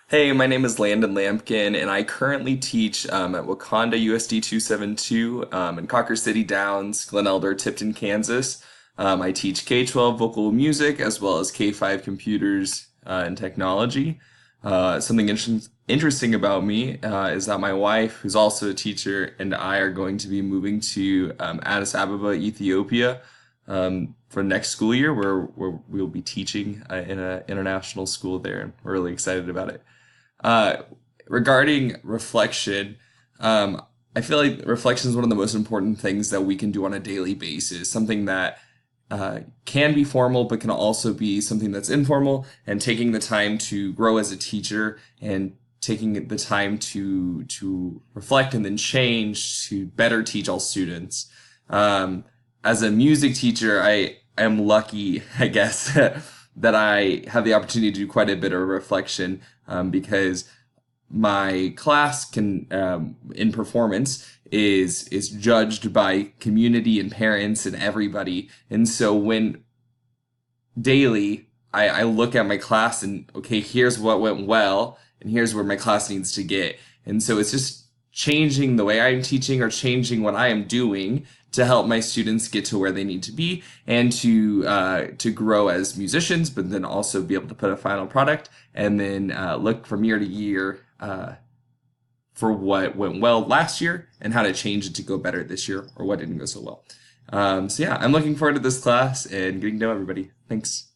Hey, my name is Landon Lampkin, and I currently teach at Wakanda USD 272 in Cocker City Downs, Glen Elder, Tipton, Kansas. I teach K-12 vocal music as well as K-5 computers and technology. Something interesting about me is that my wife, who's also a teacher, and I are going to be moving to Addis Ababa, Ethiopia, for next school year, where we'll be teaching in an international school there, and we're really excited about it. Uh, Regarding reflection, I feel like reflection is one of the most important things that we can do on a daily basis. Something that can be formal, but can also be something that's informal. And taking the time to grow as a teacher and taking the time to reflect and then change to better teach all students. As a music teacher, I am lucky, I guess, that I have the opportunity to do quite a bit of reflection because my class can in performance is judged by community and parents and everybody, and so when daily I look at my class and okay, here's what went well and here's where my class needs to get, and so it's just changing the way I'm teaching or changing what I am doing to help my students get to where they need to be and to grow as musicians, but then also be able to put a final product and then look from year to year for what went well last year and how to change it to go better this year or what didn't go so well. So yeah, I'm looking forward to this class and getting to know everybody. Thanks.